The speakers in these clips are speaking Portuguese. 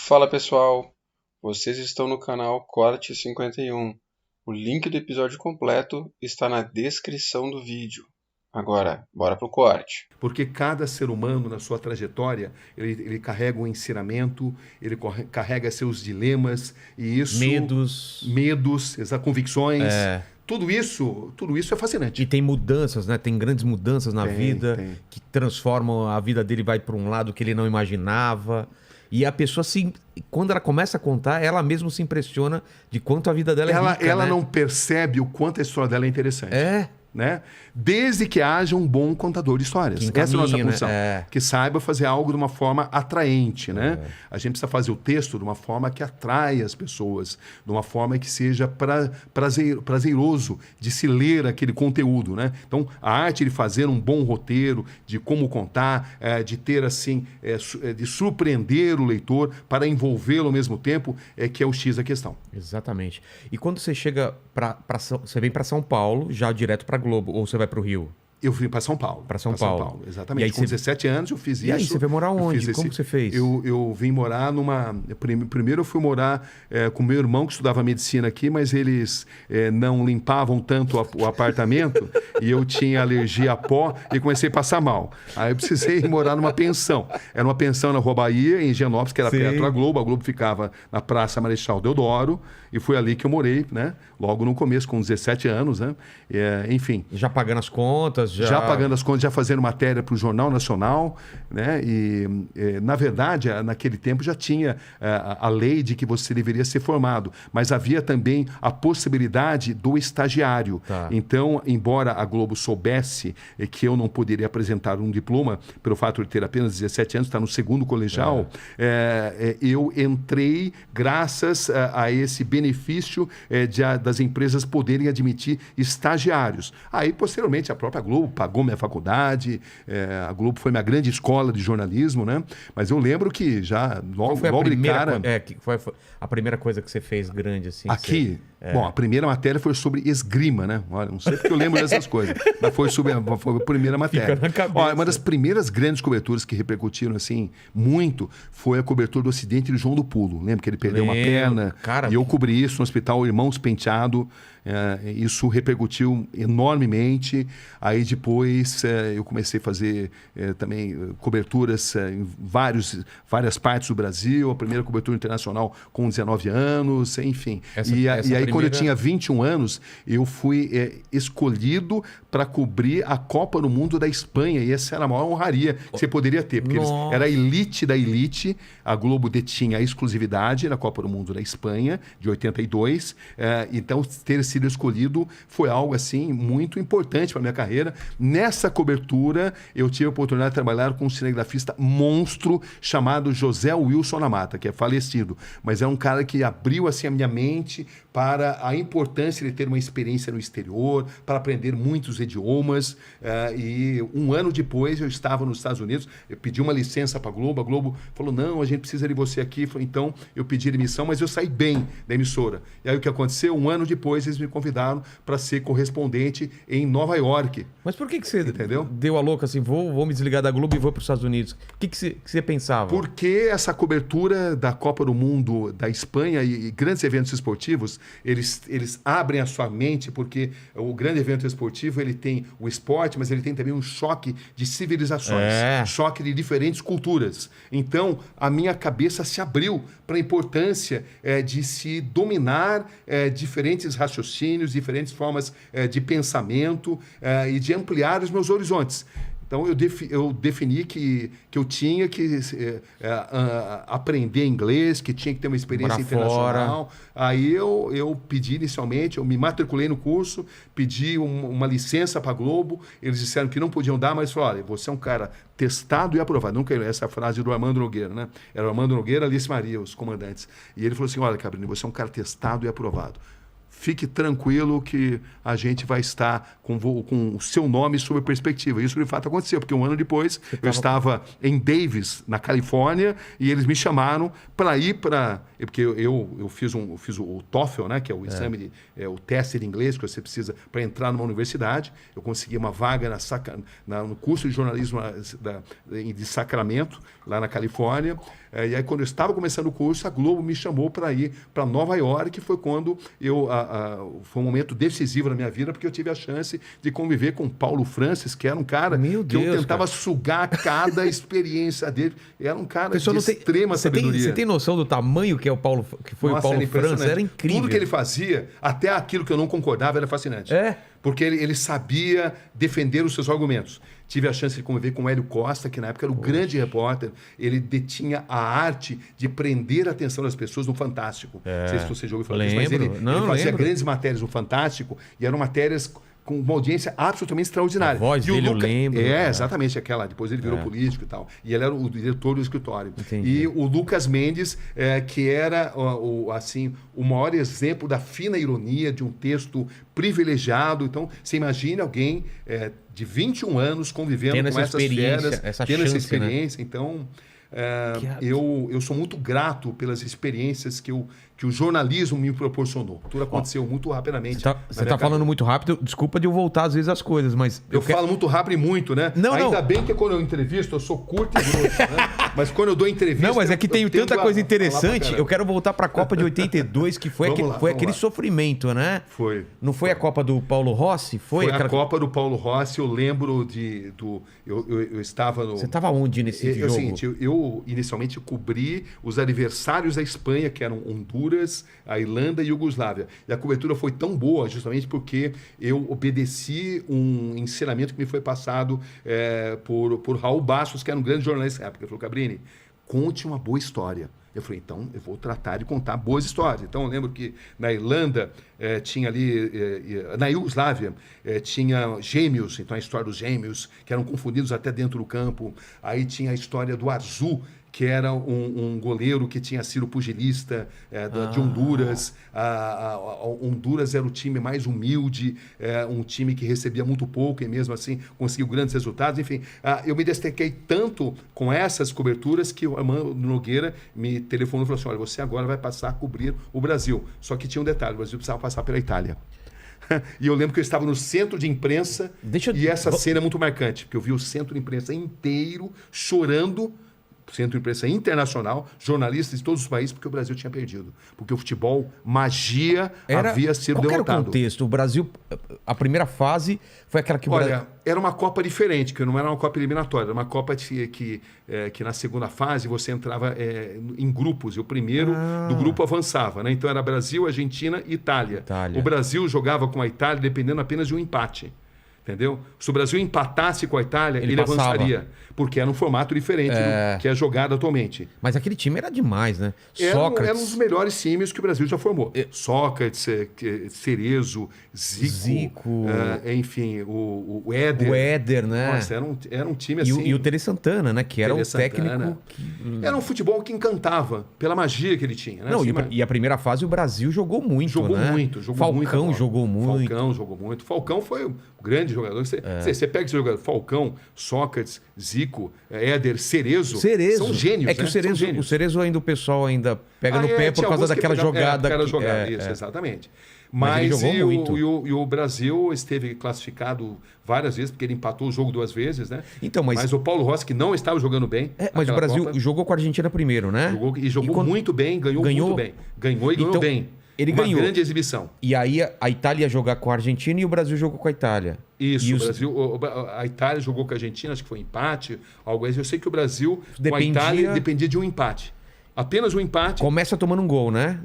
Fala pessoal, vocês estão no canal Corte 51. O link do episódio completo está na descrição do vídeo. Agora, bora pro corte. Porque cada ser humano, na sua trajetória, ele carrega um ensinamento, ele carrega seus dilemas, e isso... Medos, convicções... Tudo isso é fascinante. E tem mudanças, né? Tem grandes mudanças na vida que transformam a vida dele, vai para um lado que ele não imaginava. E a pessoa, assim, quando ela começa a contar, ela mesma se impressiona de quanto a vida dela é rica, Ela né? não percebe o quanto a história dela é interessante. Né? Desde que haja um bom contador de histórias. Essa é a nossa função. Né? Que saiba fazer algo de uma forma atraente. Né? A gente precisa fazer o texto de uma forma que atrai as pessoas, de uma forma que seja prazeroso de se ler aquele conteúdo. Né? Então, a arte de fazer um bom roteiro, de como contar, de ter assim, de surpreender o leitor para envolvê-lo ao mesmo tempo, que é o X da questão. Exatamente. E quando você chega você vem para São Paulo, já direto para Globo, ou você vai para o Rio? Eu vim para São Paulo. Para São Paulo. Exatamente. Com 17 anos eu fiz isso. E aí, você foi morar onde? Como que você fez? Eu vim morar numa... Primeiro eu fui morar com meu irmão, que estudava medicina aqui, mas eles não limpavam tanto o apartamento e eu tinha alergia a pó e comecei a passar mal. Aí eu precisei morar numa pensão. Era uma pensão na Rua Bahia, em Higienópolis, que era perto da Globo. A Globo ficava na Praça Marechal Deodoro e foi ali que eu morei, né? Logo no começo, com 17 anos, né? Enfim. Já pagando as contas? Já pagando as contas, já fazendo matéria para o Jornal Nacional, né? Na verdade, naquele tempo já tinha a lei de que você deveria ser formado, mas havia também a possibilidade do estagiário. Então, embora a Globo soubesse que eu não poderia apresentar um diploma pelo fato de ter apenas 17 anos, estar no segundo colegial, eu entrei graças a esse benefício das empresas poderem admitir estagiários. Aí, posteriormente, a própria Globo pagou minha faculdade, a Globo foi minha grande escola de jornalismo, né? Mas eu lembro que já logo de cara... Foi a primeira coisa que você fez grande assim? Aqui? Bom, a primeira matéria foi sobre esgrima, né? Olha, não sei porque eu lembro dessas coisas, mas foi a primeira matéria. Fica na cabeça. Uma das primeiras grandes coberturas que repercutiram assim muito foi a cobertura do acidente de João do Pulo. Lembra que ele perdeu uma perna? Cara, e eu cobri isso no Hospital Irmãos Penteado. Isso repercutiu enormemente. Aí depois eu comecei a fazer também coberturas em várias partes do Brasil. A primeira cobertura internacional com 19 anos, enfim. E aí quando eu tinha 21 anos, eu fui escolhido para cobrir a Copa do Mundo da Espanha. E essa era a maior honraria que você poderia ter, porque era a elite da elite. A Globo detinha a exclusividade na Copa do Mundo da Espanha, de 82. Então, ter sido escolhido foi algo assim muito importante para minha carreira. Nessa cobertura, eu tive a oportunidade de trabalhar com um cinegrafista monstro chamado José Wilson Namata, que é falecido. Mas é um cara que abriu assim a minha mente para a importância de ter uma experiência no exterior, para aprender muitos idiomas. E um ano depois eu estava nos Estados Unidos, eu pedi uma licença para a Globo falou, não, a gente precisa de você aqui. Então eu pedi demissão, mas eu saí bem da emissora. E aí o que aconteceu? Um ano depois eles me convidaram para ser correspondente em Nova York. Mas por que você deu a louca assim, vou me desligar da Globo e vou para os Estados Unidos? O que você pensava? Porque essa cobertura da Copa do Mundo da Espanha e grandes eventos esportivos, eles abrem a sua mente, porque o grande evento esportivo ele tem o esporte, mas ele tem também um choque de civilizações, choque de diferentes culturas. Então, a minha cabeça se abriu para a importância de se dominar diferentes raciocínios, diferentes formas de pensamento e de ampliar os meus horizontes. Então, eu defini que eu tinha que aprender inglês, que tinha que ter uma experiência internacional. Aí eu pedi inicialmente, eu me matriculei no curso, pedi uma licença para a Globo. Eles disseram que não podiam dar, mas falaram, olha, você é um cara testado e aprovado. Nunca essa frase do Armando Nogueira, né? Era o Armando Nogueira e Alice Maria, os comandantes. E ele falou assim, olha, Cabrini, você é um cara testado e aprovado. fique tranquilo que a gente vai estar com o seu nome sob perspectiva. Isso de fato aconteceu, porque um ano depois eu estava em Davis, na Califórnia, e eles me chamaram para ir para... Porque eu fiz o TOEFL, né, que é o exame, o teste de inglês que você precisa para entrar numa universidade. Eu consegui uma vaga no curso de jornalismo de Sacramento, lá na Califórnia. E aí, quando eu estava começando o curso, a Globo me chamou para ir para Nova York, que foi quando foi um momento decisivo na minha vida, porque eu tive a chance de conviver com Paulo Francis, que era um cara que eu tentava sugar cada experiência dele. Era um cara de extrema sabedoria. Você tem noção do tamanho que é o Paulo, que foi o Paulo Francis? Era incrível. Tudo que ele fazia, até aquilo que eu não concordava, era fascinante. Porque ele sabia defender os seus argumentos. Tive a chance de conviver com o Hélio Costa, que na época era o grande repórter. Ele detinha a arte de prender a atenção das pessoas no Fantástico. Não sei se você já ouviu falar disso, mas ele fazia grandes matérias no Fantástico, e eram matérias com uma audiência absolutamente extraordinária. A voz dele, eu lembro. Exatamente aquela. Depois ele virou político e tal. E ele era o diretor do escritório. Entendi. E o Lucas Mendes, que era o maior exemplo da fina ironia de um texto privilegiado. Então, você imagina alguém de 21 anos convivendo com essas feras, tendo essa experiência. Né? Então, eu sou muito grato pelas experiências que o jornalismo me proporcionou. Tudo aconteceu muito rapidamente. Você está falando muito rápido. Desculpa de eu voltar às vezes as coisas, mas... Eu falo muito rápido e muito, né? Ainda bem que quando eu entrevisto, eu sou curto e grosso, né? Mas quando eu dou entrevista... Não, mas é que tem tanta coisa interessante. Eu quero voltar para a Copa de 82, que foi aquele sofrimento, né? Foi. Não foi a Copa do Paulo Rossi? Foi a Copa do Paulo Rossi. Eu lembro eu estava no... Você estava onde nesse jogo? É o seguinte, eu inicialmente cobri os aniversários da Espanha, que eram Honduras, a Irlanda e a Iugoslávia. E a cobertura foi tão boa justamente porque eu obedeci um ensinamento que me foi passado por Raul Bastos, que era um grande jornalista na época. Ele falou: Cabrini, conte uma boa história. Eu falei: então eu vou tratar de contar boas histórias. Então eu lembro que na Irlanda tinha ali, na Iugoslávia, tinha gêmeos, então a história dos gêmeos, que eram confundidos até dentro do campo. Aí tinha a história do Arzu, que era um goleiro que tinha sido pugilista de Honduras. Honduras era o time mais humilde, um time que recebia muito pouco e mesmo assim conseguiu grandes resultados. Enfim, eu me destaquei tanto com essas coberturas que o Armando Nogueira me telefonou e falou assim: olha, você agora vai passar a cobrir o Brasil. Só que tinha um detalhe: o Brasil precisava passar pela Itália. E eu lembro que eu estava no centro de imprensa e essa cena é muito marcante, porque eu vi o centro de imprensa inteiro chorando. Centro de imprensa internacional, jornalistas de todos os países, porque o Brasil tinha perdido. Porque o futebol, magia, havia sido derrotado. Qual era o contexto? O Brasil, a primeira fase foi aquela que... Olha, era uma Copa diferente, que não era uma Copa eliminatória. Era uma Copa que na segunda fase você entrava em grupos, e o primeiro do grupo avançava. Né? Então era Brasil, Argentina e Itália. O Brasil jogava com a Itália dependendo apenas de um empate. Entendeu? Se o Brasil empatasse com a Itália, ele avançaria. Porque era um formato diferente do que é jogado atualmente. Mas aquele time era demais, né? Era um dos melhores times que o Brasil já formou. Sócrates, Cerezo, Zico. Enfim, o Éder. O Éder, né? Nossa, era um time assim... E o Tele Santana, né? Que era um técnico... Era um futebol que encantava pela magia que ele tinha. Né? Não, e a primeira fase o Brasil jogou muito, Jogou né? muito. Falcão jogou muito. Falcão foi um grande jogador. Você pega esse jogador, Falcão, Sócrates, Zico, Éder, Cerezo. São gênios. É que o Cerezo ainda, o pessoal ainda pega no pé por causa daquela jogada. Exatamente. Mas ele jogou muito. E o Brasil esteve classificado várias vezes, porque ele empatou o jogo 2 vezes, né? Então, mas o Paulo Rossi, que não estava jogando bem. Mas o Brasil jogou com a Argentina primeiro, né? Jogou muito bem, ganhou muito bem. Ganhou bem. Ele ganhou. Uma grande exibição. E aí a Itália ia jogar com a Argentina e o Brasil jogou com a Itália. Isso, a Itália jogou com a Argentina, acho que foi empate, algo assim. Eu sei que o Brasil com a Itália dependia de um empate. Apenas um empate. Começa tomando um gol, né?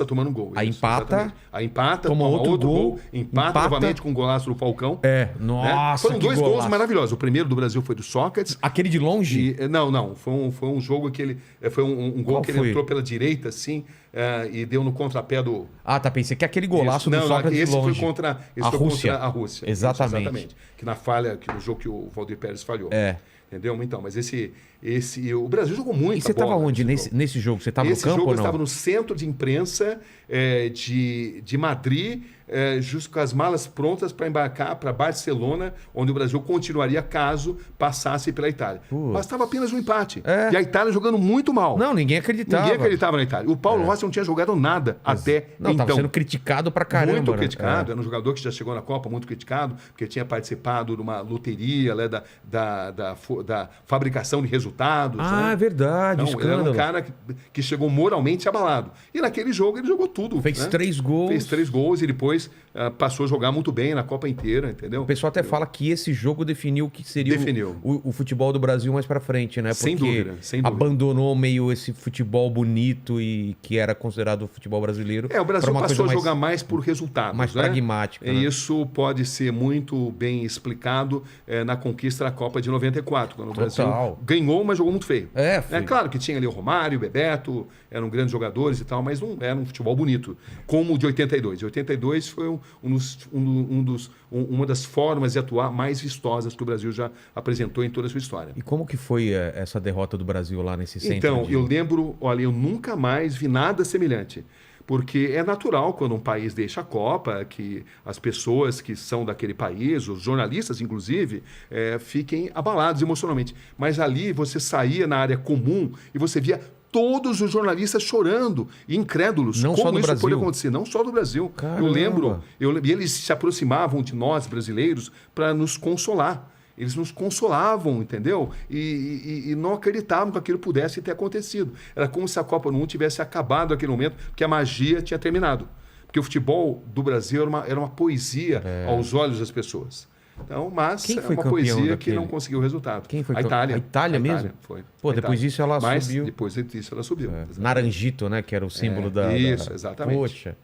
Tomando um gol. Aí empata. Aí empata, toma outro gol. Empata novamente com um golaço do Falcão. Nossa, foram 2 gols maravilhosos. O primeiro do Brasil foi do Sócrates. Aquele de longe? Não. Foi um jogo que ele... Foi um gol que ele entrou pela direita, assim, e deu no contrapé do... Pensei que aquele golaço do Sócrates esse de longe. Foi contra a Rússia. Exatamente. Que na falha, no jogo que o Valdir Pérez falhou. Entendeu? Então, mas o Brasil jogou muito. E você estava onde nesse jogo? Você estava no campo ou não? Eu estava no centro de imprensa de Madrid, justo com as malas prontas para embarcar para Barcelona, onde o Brasil continuaria caso passasse pela Itália. Bastava apenas um empate. E a Itália jogando muito mal. Não, ninguém acreditava. Ninguém acreditava na Itália. O Paulo Rossi não tinha jogado nada até então. Estava sendo criticado pra caramba. Muito criticado. Era um jogador que já chegou na Copa muito criticado, porque tinha participado de uma loteria da fabricação de resultados. É verdade. Então, ele era um cara que chegou moralmente abalado. E naquele jogo ele jogou tudo. Fez 3 gols. Fez 3 gols e depois passou a jogar muito bem na Copa inteira, entendeu? O pessoal até fala que esse jogo definiu o que seria o futebol do Brasil mais pra frente, né? Porque sem dúvida. Abandonou meio esse futebol bonito e que era considerado o futebol brasileiro. O Brasil passou a jogar mais por resultados. Mais pragmático. E isso pode ser muito bem explicado na conquista da Copa de 94, quando o Brasil ganhou, mas jogou muito feio. É claro que tinha ali o Romário, o Bebeto, eram grandes jogadores e tal, mas não era um futebol bonito, como o de 82. 82 foi uma das formas de atuar mais vistosas que o Brasil já apresentou em toda a sua história. E como que foi essa derrota do Brasil lá nesse centro? Então, eu lembro, olha, eu nunca mais vi nada semelhante. Porque é natural quando um país deixa a Copa que as pessoas que são daquele país, os jornalistas inclusive, fiquem abalados emocionalmente. Mas ali você saía na área comum e você via todos os jornalistas chorando e incrédulos. Não como só do isso Brasil. Pode acontecer? Não só do Brasil. Caramba. Eu lembro, e eles se aproximavam de nós, brasileiros, para nos consolar. Eles nos consolavam, entendeu? E não acreditavam que aquilo pudesse ter acontecido. Era como se a Copa não tivesse acabado naquele momento, porque a magia tinha terminado. Porque o futebol do Brasil era uma poesia aos olhos das pessoas. Então, mas quem foi uma poesia daquele? Que não conseguiu o resultado. Quem foi? A Itália. A Itália mesmo? Foi. Pô, depois disso ela subiu. Depois disso ela subiu. Naranjito, né? Que era o símbolo da... Isso, exatamente. Poxa.